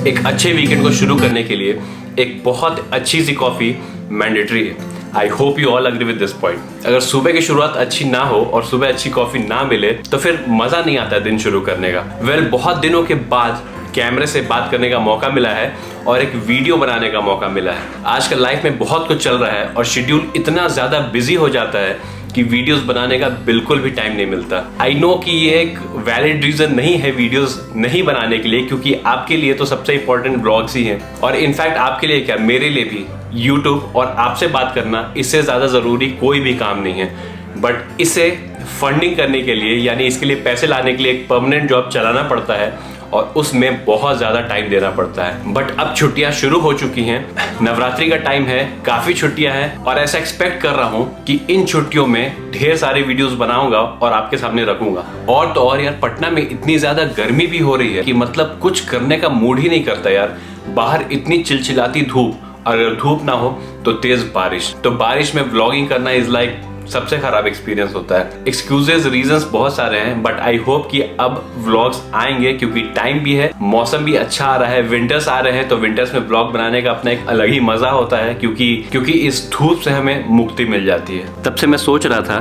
एक अच्छे वीकेंड को शुरू करने के लिए एक बहुत अच्छी सी कॉफी मैंडेटरी है। I hope you all agree with this point. अगर सुबह की शुरुआत अच्छी ना हो और सुबह अच्छी कॉफी ना मिले तो फिर मजा नहीं आता दिन शुरू करने का। बहुत दिनों के बाद कैमरे से बात करने का मौका मिला है और एक वीडियो बनाने का मौका मिला है। आजकल लाइफ में बहुत कुछ चल रहा है और शेड्यूल इतना ज्यादा बिजी हो जाता है कि वीडियोस बनाने का बिल्कुल भी टाइम नहीं मिलता। आई नो कि ये एक वैलिड रीजन नहीं है वीडियोस नहीं बनाने के लिए, क्योंकि आपके लिए तो सबसे इंपॉर्टेंट ब्लॉग्स ही हैं और इनफैक्ट आपके लिए क्या, मेरे लिए भी यूट्यूब और आपसे बात करना इससे ज्यादा जरूरी कोई भी काम नहीं है। बट इसे फंडिंग करने के लिए, यानी इसके लिए पैसे लाने के लिए एक परमानेंट जॉब चलाना पड़ता है और उसमें बहुत ज्यादा टाइम देना पड़ता है। बट अब छुट्टियां शुरू हो चुकी हैं, नवरात्रि का टाइम है, काफी छुट्टियां हैं और ऐसा एक्सपेक्ट कर रहा हूं कि इन छुट्टियों में ढेर सारे वीडियोस बनाऊंगा और आपके सामने रखूंगा। और तो और यार, पटना में इतनी ज्यादा गर्मी भी हो रही है कि मतलब कुछ करने का मूड ही नहीं करता यार। बाहर इतनी चिलचिलाती धूप, अगर धूप ना हो तो तेज बारिश। तो बारिश में व्लॉगिंग करना इज लाइक सबसे खराब एक्सपीरियंस होता है। एक्सक्यूजेस, रीजंस बहुत सारे हैं, बट आई होप कि अब व्लॉग्स आएंगे क्योंकि टाइम भी है, मौसम भी अच्छा आ रहा है, विंटर्स आ रहे हैं तो विंटर्स में व्लॉग बनाने का अपना एक अलग ही मजा होता है क्योंकि इस धूप से हमें मुक्ति मिल जाती है। तब से मैं सोच रहा था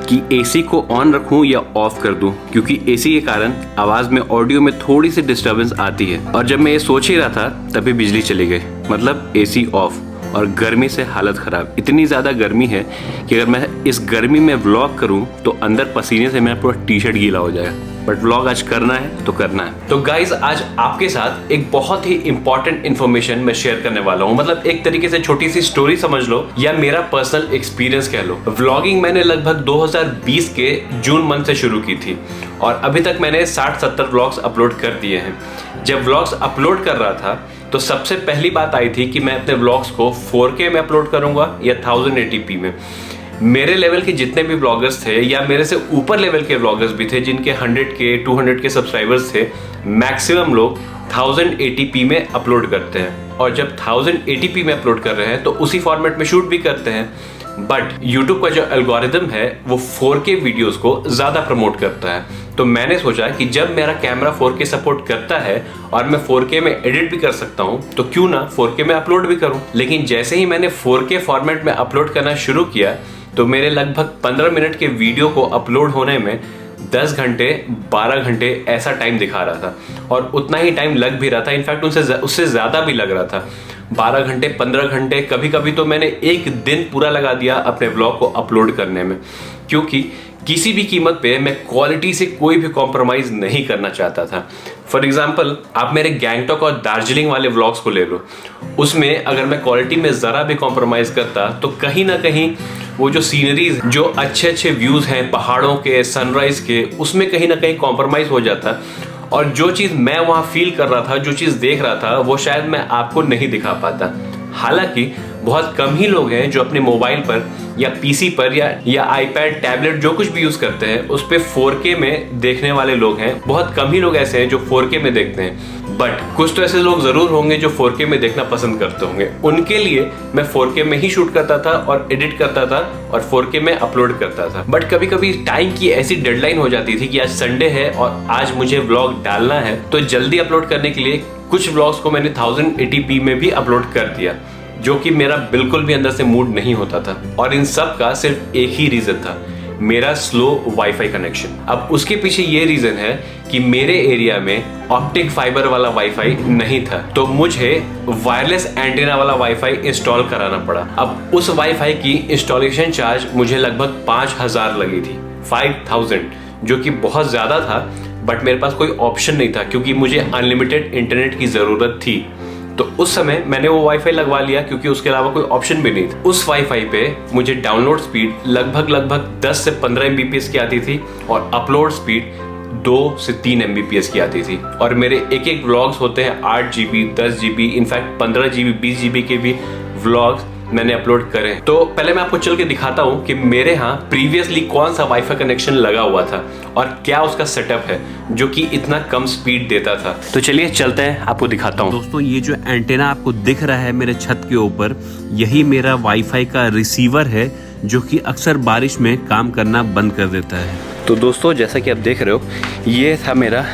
कि एसी को ऑन रखूं या ऑफ कर दूं, क्योंकि एसी के कारण आवाज में, ऑडियो में थोड़ी सी डिस्टर्बेंस आती है। और जब मैं ये सोच ही रहा था तभी बिजली चली गई, मतलब एसी ऑफ। और गर्मी से हालत खराब, इतनी ज्यादा गर्मी है कि अगर मैं इस गर्मी में व्लॉग करूं तो अंदर पसीने से मेरा पूरा टी शर्ट गीला हो जाएगा। बट व्लॉग आज करना है तो करना है। तो गाइज, आज आपके साथ एक बहुत ही इंपॉर्टेंट इन्फॉर्मेशन मैं शेयर करने वाला हूं। मतलब एक तरीके से छोटी सी स्टोरी समझ लो या मेरा पर्सनल एक्सपीरियंस कह लो। व्लॉगिंग मैंने लगभग 2020 के जून मंथ से शुरू की थी और अभी तक मैंने 60-70 व्लॉग्स अपलोड कर दिए हैं। जब व्लॉग्स अपलोड कर रहा था तो सबसे पहली बात आई थी कि मैं अपने व्लॉग्स को 4K में अपलोड करूंगा या 1080p में। मेरे लेवल के जितने भी व्लॉगर्स थे या मेरे से ऊपर लेवल के व्लॉगर्स भी थे जिनके 100K 200K सब्सक्राइबर्स थे, मैक्सिमम लोग 1080p में अपलोड करते हैं। और जब 1080p में अपलोड कर रहे हैं तो उसी फॉर्मेट में शूट भी करते हैं। बट YouTube का जो एल्गोरिदम है वो 4K वीडियोस को ज्यादा प्रमोट करता है। तो मैंने सोचा कि जब मेरा कैमरा 4K सपोर्ट करता है और मैं 4K में एडिट भी कर सकता हूं तो क्यों ना 4K में अपलोड भी करूं। लेकिन जैसे ही मैंने 4K फॉर्मेट में अपलोड करना शुरू किया तो मेरे लगभग 15 मिनट के वीडियो को अपलोड होने में 10 घंटे 12 घंटे ऐसा टाइम दिखा रहा था और उतना ही टाइम लग भी रहा था। इनफैक्ट उससे ज्यादा भी लग रहा था, 12 घंटे 15 घंटे, कभी कभी तो मैंने एक दिन पूरा लगा दिया अपने व्लॉग को अपलोड करने में, क्योंकि किसी भी कीमत पे मैं क्वालिटी से कोई भी कॉम्प्रोमाइज नहीं करना चाहता था। फॉर एग्जाम्पल, आप मेरे गैंगटॉक और दार्जिलिंग वाले व्लॉग्स को ले लो, उसमें अगर मैं क्वालिटी में जरा भी कॉम्प्रोमाइज करता तो कहीं ना कहीं वो जो सीनरीज, जो अच्छे अच्छे व्यूज हैं पहाड़ों के, सनराइज के, उसमें कहीं ना कहीं कॉम्प्रोमाइज हो जाता और जो चीज मैं वहां फील कर रहा था, जो चीज देख रहा था, वो शायद मैं आपको नहीं दिखा पाता। हालांकि बहुत कम ही लोग हैं जो अपने मोबाइल पर या पीसी पर या आईपैड, टैबलेट, जो कुछ भी यूज करते हैं उस पे 4K में देखने वाले लोग हैं। बहुत कम ही लोग ऐसे हैं जो 4K में देखते हैं, बट कुछ तो ऐसे लोग जरूर होंगे जो 4K में देखना पसंद करते होंगे। उनके लिए मैं 4K में ही शूट करता था और एडिट करता था और 4K में अपलोड करता था। बट कभी कभी टाइम की ऐसी डेडलाइन हो जाती थी कि आज संडे है और आज मुझे व्लॉग डालना है, तो जल्दी अपलोड करने के लिए कुछ व्लॉग्स को मैंने 1080p में भी अपलोड कर दिया, जो कि मेरा बिल्कुल भी अंदर से मूड नहीं होता था। और इन सब का सिर्फ एक ही रीजन था, मेरा स्लो वाईफाई कनेक्शन। अब उसके पीछे ये रीजन है कि मेरे एरिया में ऑप्टिक फाइबर वाला वाईफाई नहीं था, तो मुझे वायरलेस एंटीना वाला वाईफाई इंस्टॉल कराना पड़ा। अब उस वाईफाई की इंस्टॉलेशन चार्ज मुझे लगभग 5000 लगी थी, 5000, जो कि बहुत ज्यादा था। बट मेरे पास कोई ऑप्शन नहीं था क्योंकि मुझे अनलिमिटेड इंटरनेट की जरूरत थी। तो उस समय मैंने वो वाईफाई लगवा लिया क्योंकि उसके अलावा कोई ऑप्शन भी नहीं था। उस वाईफाई पे मुझे डाउनलोड स्पीड लगभग 10 से 15 MBPS की आती थी और अपलोड स्पीड 2 से 3 MBPS की आती थी। और मेरे एक व्लॉग्स होते हैं 8 GB, 10 GB, in fact 15 GB, 20 GB के भी व्लॉग्स मैंने अपलोड करे। तो पहले मैं आपको चल के दिखाता हूँ कि मेरे यहाँ प्रीवियसली कौन सा वाईफाई कनेक्शन लगा हुआ था और क्या उसका सेटअप है जो कि इतना कम स्पीड देता था। तो चलिए चलते हैं, आपको दिखाता हूँ। दोस्तों, ये जो एंटेना आपको दिख रहा है मेरे छत के ऊपर, यही मेरा वाईफाई का रिसीवर है जो कि अक्सर बारिश में काम करना बंद कर देता है। तो दोस्तों, जैसा कि आप देख रहे हो, ये था मेरा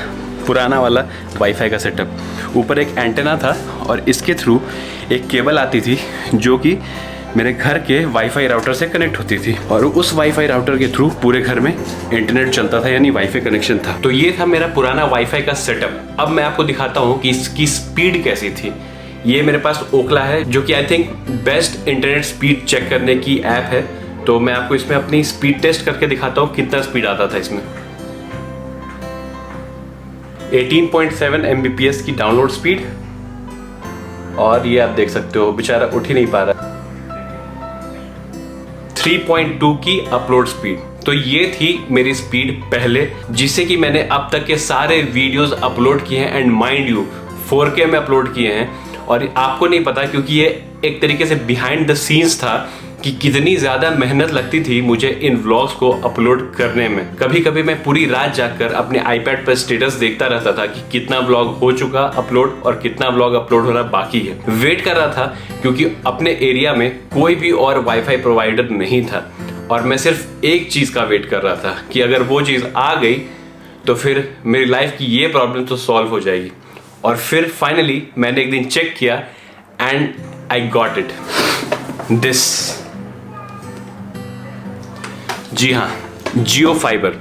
पुराना वाला वाईफाई का सेटअप। ऊपर एक एंटेना था और इसके थ्रू एक केबल आती थी जो कि मेरे घर के वाईफाई राउटर से कनेक्ट होती थी और उस वाईफाई राउटर के थ्रू पूरे घर में इंटरनेट चलता था, यानी वाईफाई कनेक्शन था। तो ये था मेरा पुराना वाईफाई का सेटअप। अब मैं आपको दिखाता हूँ कि इसकी स्पीड कैसी थी। ये मेरे पास ओकला है जो कि I think best internet speed check करने की ऐप है। तो मैं आपको इसमें अपनी स्पीड टेस्ट करके दिखाता हूँ कितना स्पीड आता था इसमें। 18.7 Mbps की डाउनलोड स्पीड और ये आप देख सकते हो बेचारा उठ ही नहीं पा रहा। 3.2 की अपलोड स्पीड। तो ये थी मेरी स्पीड पहले, जिससे कि मैंने अब तक के सारे वीडियोस अपलोड किए हैं एंड माइंड यू 4K में अपलोड किए हैं। और आपको नहीं पता क्योंकि ये एक तरीके से बिहाइंड द सीन्स था कि कितनी ज़्यादा मेहनत लगती थी मुझे इन व्लॉग्स को अपलोड करने में। कभी कभी मैं पूरी रात जागकर अपने आईपैड पर स्टेटस देखता रहता था कि कितना व्लॉग हो चुका अपलोड और कितना व्लॉग अपलोड होना बाकी है। वेट कर रहा था क्योंकि अपने एरिया में कोई भी और वाईफाई प्रोवाइडर नहीं था और मैं सिर्फ एक चीज़ का वेट कर रहा था कि अगर वो चीज़ आ गई तो फिर मेरी लाइफ की ये प्रॉब्लम तो सॉल्व हो जाएगी। और फिर फाइनली मैंने एक दिन चेक किया and I got it, this. जी हाँ, जियो फाइबर।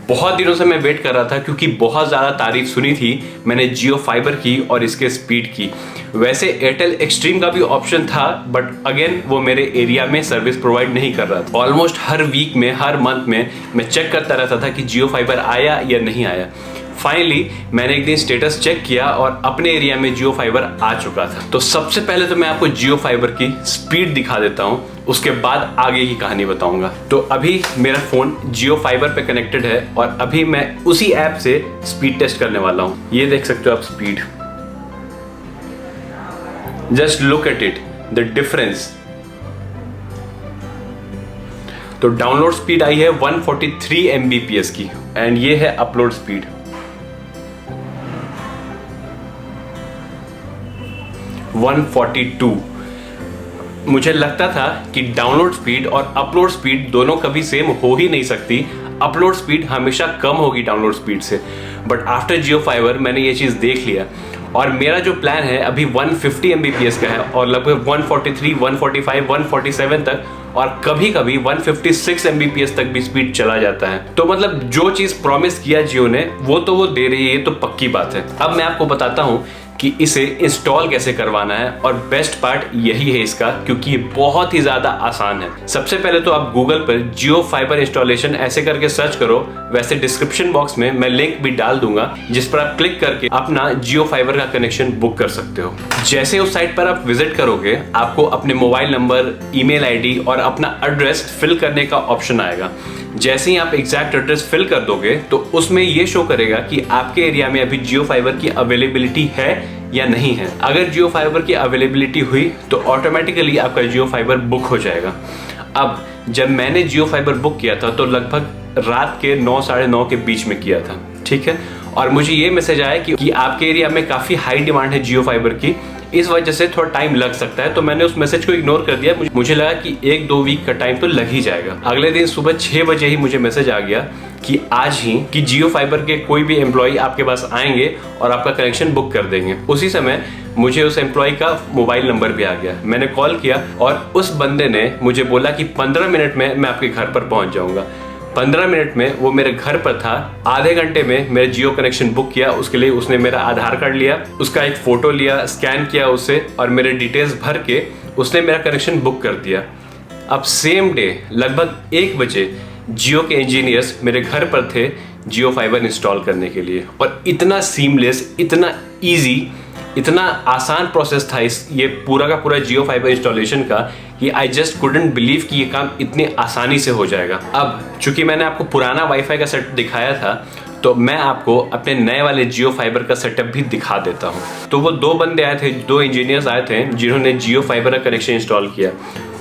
बहुत दिनों से मैं वेट कर रहा था क्योंकि बहुत ज़्यादा तारीफ सुनी थी मैंने जियो फाइबर की और इसके स्पीड की। वैसे एयरटेल एक्सट्रीम का भी ऑप्शन था बट अगेन वो मेरे एरिया में सर्विस प्रोवाइड नहीं कर रहा था। ऑलमोस्ट हर वीक में, हर मंथ में मैं चेक करता रहता था कि जियो फाइबर आया या नहीं आया। फाइनली मैंने एक दिन स्टेटस चेक किया और अपने एरिया में जियो फाइबर आ चुका था। तो सबसे पहले तो मैं आपको जियो फाइबर की स्पीड दिखा देता हूँ, उसके बाद आगे की कहानी बताऊंगा। तो अभी मेरा फोन जियो फाइबर पे कनेक्टेड है और अभी मैं उसी ऐप से स्पीड टेस्ट करने वाला हूँ। ये देख सकते हो आप speed, just look at it, the difference. तो डाउनलोड स्पीड आई है 143 Mbps की एंड ये है अपलोड स्पीड 142। मुझे लगता था कि डाउनलोड स्पीड और अपलोड स्पीड दोनों कभी सेम हो ही नहीं सकती। अपलोड स्पीड हमेशा कम होगी डाउनलोड स्पीड से, बट आफ्टर जियो फाइबर मैंने ये चीज़ देख लिया और मेरा जो प्लान है अभी 150 Mbps का है और लगभग 143, 145, 147 तक और कभी कभी 156 Mbps तक भी स्पीड चला जाता है। तो मतलब जो चीज़ प्रॉमिस किया जियो ने वो दे रही है, ये तो पक्की बात है। अब मैं आपको बताता हूँ कि इसे इंस्टॉल कैसे करवाना है और बेस्ट पार्ट यही है इसका क्योंकि ये बहुत ही ज़्यादा आसान है। सबसे पहले तो आप गूगल पर जियो फाइबर इंस्टॉलेशन ऐसे करके सर्च करो। वैसे डिस्क्रिप्शन बॉक्स में मैं लिंक भी डाल दूंगा जिस पर आप क्लिक करके अपना जियो फाइबर का कनेक्शन बुक कर सकते हो। जैसे उस साइट पर आप विजिट करोगे आपको अपने मोबाइल नंबर, ईमेल आईडी और अपना एड्रेस फिल करने का ऑप्शन आएगा। जैसे ही आप एग्जैक्ट एड्रेस फिल कर दोगे तो उसमें ये शो करेगा कि आपके एरिया में अभी जियो फाइबर की अवेलेबिलिटी है या नहीं है। अगर जियो फाइबर की अवेलेबिलिटी हुई तो ऑटोमेटिकली आपका जियो फाइबर बुक हो जाएगा। अब जब मैंने जियो फाइबर बुक किया था तो लगभग रात के 9, साढ़े 9 के बीच में किया था, ठीक है। और मुझे ये मैसेज आया कि आपके एरिया में काफ़ी हाई डिमांड है जियो फाइबर की, इस वजह से थोड़ा टाइम लग सकता है। तो मैंने उस मैसेज को इग्नोर कर दिया। मुझे लगा कि 1-2 वीक का टाइम तो लग ही जाएगा। अगले दिन सुबह 6 बजे ही मुझे मैसेज आ गया कि आज ही कि जियो फाइबर के कोई भी एम्प्लॉय आपके पास आएंगे और आपका कनेक्शन बुक कर देंगे। उसी समय मुझे उस एम्प्लॉय का मोबाइल नंबर भी आ गया। मैंने कॉल किया और उस बंदे ने मुझे बोला कि 15 मिनट में मैं आपके घर पर पहुंच जाऊंगा। 15 मिनट में वो मेरे घर पर था। आधे घंटे में मेरा जियो कनेक्शन बुक किया। उसके लिए उसने मेरा आधार कार्ड लिया, उसका एक फोटो लिया, स्कैन किया उसे और मेरे डिटेल्स भर के उसने मेरा कनेक्शन बुक कर दिया। अब सेम डे लगभग 1 बजे जियो के इंजीनियर्स मेरे घर पर थे जियो फाइबर इंस्टॉल करने के लिए। और इतना सीमलेस, इतना ईजी, इतना आसान प्रोसेस था ये पूरा का पूरा जियो फाइबर इंस्टॉलेशन का कि आई जस्ट कुडंट बिलीव कि ये काम इतनी आसानी से हो जाएगा। अब चूंकि मैंने आपको पुराना वाईफाई का सेट दिखाया था तो मैं आपको अपने नए वाले जियो फाइबर का सेटअप भी दिखा देता हूँ। तो वो 2 बंदे आए थे, 2 इंजीनियर्स आए थे जिन्होंने जियो फाइबर का कनेक्शन इंस्टॉल किया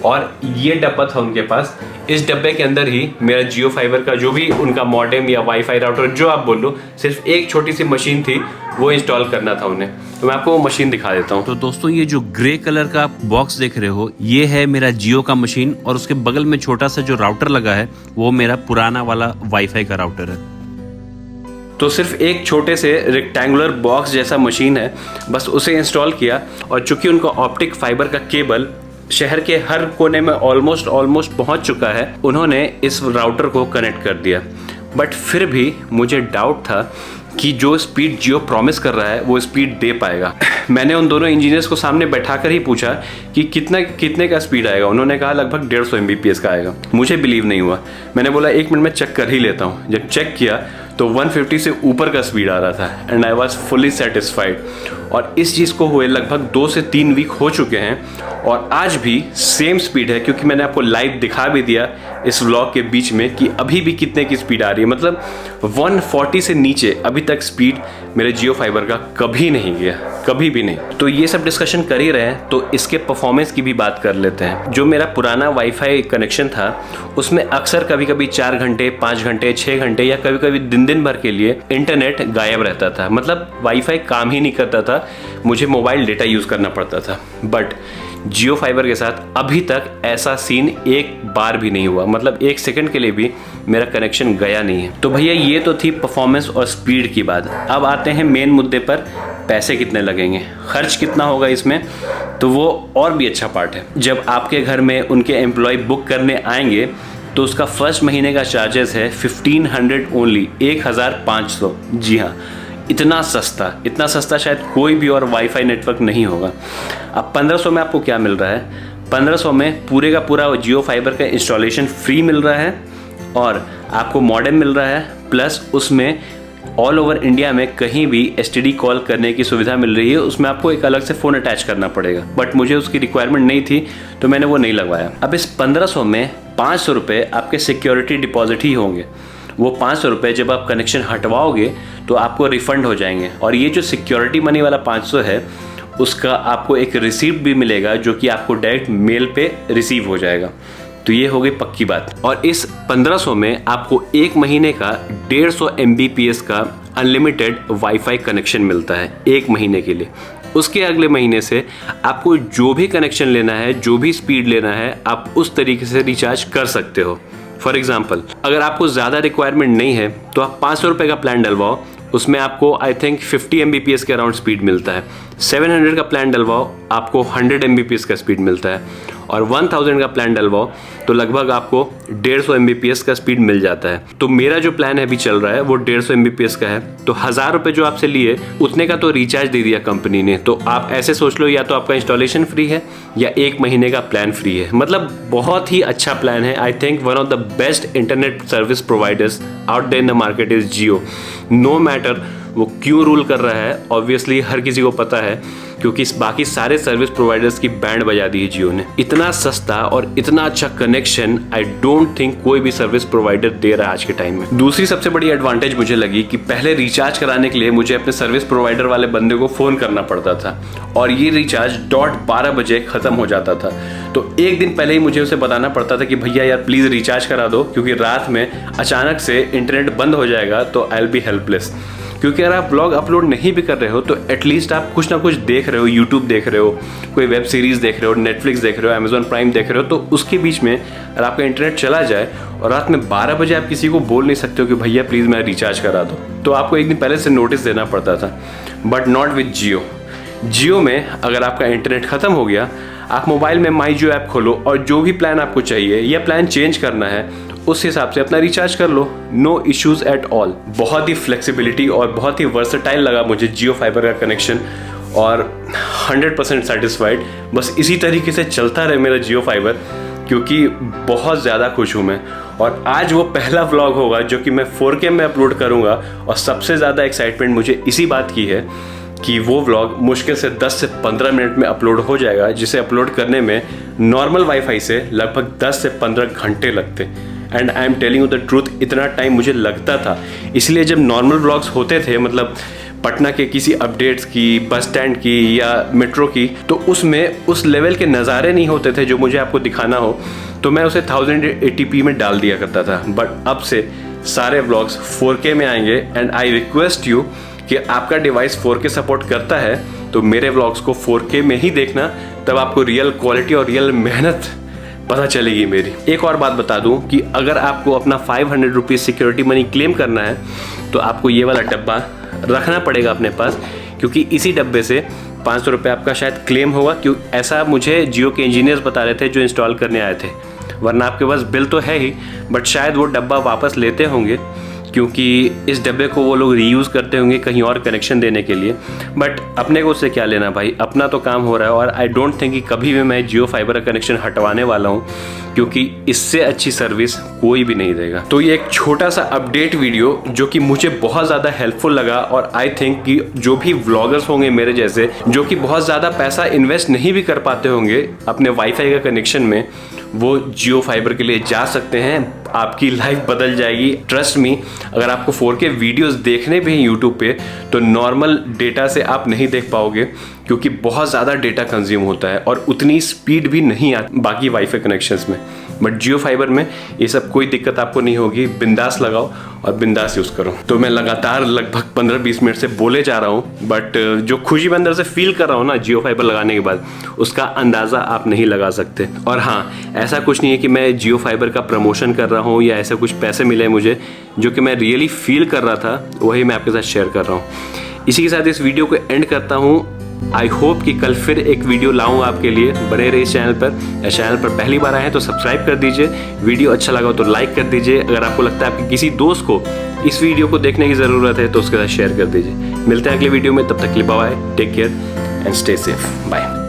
और ये डब्बा था उनके पास। इस डब्बे के अंदर ही मेरा जियो फाइबर का जो भी उनका मॉडेम या वाईफाई राउटर जो आप बोल लो, सिर्फ एक छोटी सी मशीन थी वो इंस्टॉल करना था उन्हें। तो मैं आपको वो मशीन दिखा देता हूँ। तो दोस्तों ये जो ग्रे कलर का बॉक्स देख रहे हो ये है मेरा जियो का मशीन और उसके बगल में छोटा सा जो राउटर लगा है वो मेरा पुराना वाला वाईफाई का राउटर है। तो सिर्फ एक छोटे से रेक्टेंगुलर बॉक्स जैसा मशीन है, बस उसे इंस्टॉल किया। और चूंकि उनका ऑप्टिक फाइबर का केबल शहर के हर कोने में ऑलमोस्ट पहुंच चुका है, उन्होंने इस राउटर को कनेक्ट कर दिया। बट फिर भी मुझे डाउट था कि जो स्पीड जियो प्रॉमिस कर रहा है वो स्पीड दे पाएगा। मैंने उन दोनों इंजीनियर्स को सामने बैठाकर ही पूछा कि कितने का स्पीड आएगा। उन्होंने कहा लगभग 150 Mbps का आएगा। मुझे बिलीव नहीं हुआ। मैंने बोला 1 मिनट में चेक कर ही लेता हूँ। जब चेक किया तो 150 से ऊपर का स्पीड आ रहा था and I was fully satisfied. और इस चीज़ को हुए लगभग 2 से 3 वीक हो चुके हैं और आज भी सेम स्पीड है, क्योंकि मैंने आपको लाइव दिखा भी दिया इस व्लॉग के बीच में कि अभी भी कितने की स्पीड आ रही है। मतलब 140 से नीचे अभी तक स्पीड मेरे जियो फाइबर का कभी नहीं गया, कभी भी नहीं। तो ये सब डिस्कशन कर ही रहे हैं तो इसके परफॉर्मेंस की भी बात कर लेते हैं। जो मेरा पुराना वाईफाई कनेक्शन था उसमें अक्सर कभी कभी 4 घंटे, 5 घंटे, 6 घंटे या कभी कभी दिन भर के लिए इंटरनेट गायब रहता था। मतलब वाईफाई काम ही नहीं करता था, मुझे मोबाइल डेटा यूज करना पड़ता था। बट जियो फाइबर के साथ अभी तक ऐसा सीन एक बार भी नहीं हुआ। मतलब 1 सेकंड के लिए भी मेरा कनेक्शन गया नहीं है। तो भैया ये तो थी परफॉर्मेंस और स्पीड की बात। अब आते हैं मेन मुद्दे पर, पैसे कितने लगेंगे, खर्च कितना होगा इसमें। तो वो और भी अच्छा पार्ट है। जब आपके घर में उनके एम्प्लॉय बुक करने आएंगे तो उसका फर्स्ट महीने का चार्जेस है 1500 ओनली, 1500। जी हाँ, इतना सस्ता शायद कोई भी और वाईफाई नेटवर्क नहीं होगा। अब 1500 में आपको क्या मिल रहा है? 1500 में पूरे का पूरा जियो फाइबर का इंस्टॉलेशन फ्री मिल रहा है और आपको मॉडेम मिल रहा है, प्लस उसमें ऑल ओवर इंडिया में कहीं भी एसटीडी कॉल करने की सुविधा मिल रही है। उसमें आपको एक अलग से फ़ोन अटैच करना पड़ेगा, बट मुझे उसकी रिक्वायरमेंट नहीं थी तो मैंने वो नहीं लगवाया। अब इस 1500 में 500 रुपये आपके सिक्योरिटी डिपॉजिट ही होंगे। वो 500 रुपये जब आप कनेक्शन हटवाओगे तो आपको रिफंड हो जाएंगे। और ये जो सिक्योरिटी मनी वाला 500 है उसका आपको एक रिसीप्ट भी मिलेगा जो कि आपको डायरेक्ट मेल पे रिसीव हो जाएगा। तो ये हो गई पक्की बात। और इस 1500 में आपको 1 महीने का 150 Mbps का अनलिमिटेड वाईफाई कनेक्शन मिलता है 1 महीने के लिए। उसके अगले महीने से आपको जो भी कनेक्शन लेना है, जो भी स्पीड लेना है, आप उस तरीके से रिचार्ज कर सकते हो। फॉर एग्जाम्पल, अगर आपको ज़्यादा रिक्वायरमेंट नहीं है तो आप 500 रुपये का प्लान डलवाओ, उसमें आपको आई थिंक 50 Mbps के अराउंड स्पीड मिलता है। 700 का प्लान डलवाओ, आपको 100 Mbps का स्पीड मिलता है। और 1000 का प्लान डलवाओ तो लगभग आपको 150 Mbps का स्पीड मिल जाता है। तो मेरा जो प्लान है अभी चल रहा है वो 150 Mbps का है। तो 1000 रुपये जो आपसे लिए उतने का तो रिचार्ज दे दिया कंपनी ने। तो आप ऐसे सोच लो, या तो आपका इंस्टॉलेशन फ्री है या 1 महीने का प्लान फ्री है। मतलब बहुत ही अच्छा प्लान है। I think one of the best internet service providers out there in the market is Jio. No matter वो क्यों रूल कर रहा है, ऑब्वियसली हर किसी को पता है, क्योंकि बाकी सारे सर्विस प्रोवाइडर्स की बैंड बजा दी है जियो ने। इतना सस्ता और इतना अच्छा कनेक्शन आई डोंट थिंक कोई भी सर्विस प्रोवाइडर दे रहा है आज के टाइम में। दूसरी सबसे बड़ी एडवांटेज मुझे लगी कि पहले रिचार्ज कराने के लिए मुझे अपने सर्विस प्रोवाइडर वाले बंदे को फोन करना पड़ता था और ये रिचार्ज 12 बजे खत्म हो जाता था। तो एक दिन पहले ही मुझे उसे बताना पड़ता था कि भैया यार प्लीज रिचार्ज करा दो, क्योंकि रात में अचानक से इंटरनेट बंद हो जाएगा तो आई विल बी हेल्पलेस। क्योंकि अगर आप ब्लॉग अपलोड नहीं भी कर रहे हो तो एटलीस्ट आप कुछ ना कुछ देख रहे हो, यूट्यूब देख रहे हो, कोई वेब सीरीज देख रहे हो, नेटफ्लिक्स देख रहे हो, अमेजॉन प्राइम देख रहे हो, तो उसके बीच में अगर आपका इंटरनेट चला जाए और रात में 12 बजे आप किसी को बोल नहीं सकते हो कि भैया प्लीज़ मैं रिचार्ज करा दो, तो आपको एक दिन पहले से नोटिस देना पड़ता था। बट नॉट विद जियो। जियो में अगर आपका इंटरनेट ख़त्म हो गया, आप मोबाइल में माई जियो ऐप खोलो और जो भी प्लान आपको चाहिए या प्लान चेंज करना है उस हिसाब से अपना रिचार्ज कर लो। No issues at all. बहुत ही फ्लेक्सिबिलिटी और बहुत ही वर्सेटाइल लगा मुझे जियो फाइबर का कनेक्शन और 100% सेटिस्फाइड। बस इसी तरीके से चलता रहे मेरा जियो फाइबर, क्योंकि बहुत ज़्यादा खुश हूँ मैं। और आज वो पहला व्लॉग होगा जो कि मैं 4K में अपलोड करूँगा और सबसे ज़्यादा एक्साइटमेंट मुझे इसी बात की है कि वो व्लॉग मुश्किल से 10 से 15 मिनट में अपलोड हो जाएगा, जिसे अपलोड करने में नॉर्मल वाईफाई से लगभग 10 से 15 घंटे लगते। And I am telling you the truth, इतना टाइम मुझे लगता था। इसलिए जब नॉर्मल व्लॉग्स होते थे, मतलब पटना के किसी अपडेट्स की, बस स्टैंड की या मेट्रो की, तो उसमें उस लेवल के नज़ारे नहीं होते थे जो मुझे आपको दिखाना हो, तो मैं उसे 1080p में डाल दिया करता था। बट अब से सारे व्लॉग्स 4K में आएंगे एंड आई रिक्वेस्ट यू कि आपका डिवाइस 4K सपोर्ट करता है तो मेरे व्लॉग्स को 4K में ही देखना, तब आपको रियल क्वालिटी और रियल मेहनत पता चलेगी मेरी। एक और बात बता दूं कि अगर आपको अपना 500 रुपीज़ सिक्योरिटी मनी क्लेम करना है तो आपको ये वाला डब्बा रखना पड़ेगा अपने पास, क्योंकि इसी डब्बे से 500 रुपये आपका शायद क्लेम होगा। क्यों ऐसा मुझे जियो के इंजीनियर्स बता रहे थे जो इंस्टॉल करने आए थे, वरना आपके पास बिल तो है ही, बट शायद वो डब्बा वापस लेते होंगे क्योंकि इस डब्बे को वो लोग रीयूज़ करते होंगे कहीं और कनेक्शन देने के लिए। बट अपने को उससे क्या लेना भाई, अपना तो काम हो रहा है। और आई डोंट थिंक कि कभी भी मैं जियो फाइबर का कनेक्शन हटवाने वाला हूँ, क्योंकि इससे अच्छी सर्विस कोई भी नहीं देगा। तो ये एक छोटा सा अपडेट वीडियो जो कि मुझे बहुत ज़्यादा हेल्पफुल लगा, और आई थिंक कि जो भी व्लॉगर्स होंगे मेरे जैसे, जो कि बहुत ज़्यादा पैसा इन्वेस्ट नहीं भी कर पाते होंगे अपने वाईफाई का कनेक्शन में, वो जियो फाइबर के लिए जा सकते हैं। आपकी लाइफ बदल जाएगी, ट्रस्ट मी। अगर आपको 4K वीडियोस देखने भी हैं यूट्यूब पे, तो नॉर्मल डेटा से आप नहीं देख पाओगे, क्योंकि बहुत ज़्यादा डेटा कंज्यूम होता है और उतनी स्पीड भी नहीं आती बाकी वाईफाई कनेक्शंस में। बट जियो फाइबर में ये सब कोई दिक्कत आपको नहीं होगी। बिंदास लगाओ और बिंदास यूज़ करो। तो मैं लगातार लगभग 15-20 मिनट से बोले जा रहा हूँ, बट जो खुशी मैं अंदर से फील कर रहा हूँ ना जियो फाइबर लगाने के बाद, उसका अंदाज़ा आप नहीं लगा सकते। और हाँ, ऐसा कुछ नहीं है कि मैं जियो फाइबर का प्रमोशन कर रहा हूँ या ऐसा कुछ पैसे मिले मुझे, जो कि मैं रियली फील कर रहा था वही मैं आपके साथ शेयर कर रहा हूँ। इसी के साथ इस वीडियो को एंड करता हूँ। आई होप कि कल फिर एक वीडियो लाऊं आपके लिए। बने रहिए इस चैनल पर, या चैनल पर पहली बार आए हैं तो सब्सक्राइब कर दीजिए। वीडियो अच्छा लगा तो लाइक कर दीजिए। अगर आपको लगता है आपके किसी दोस्त को इस वीडियो को देखने की ज़रूरत है तो उसके साथ शेयर कर दीजिए। मिलते हैं अगले वीडियो में, तब तक के लिए bye, take care and stay safe, bye.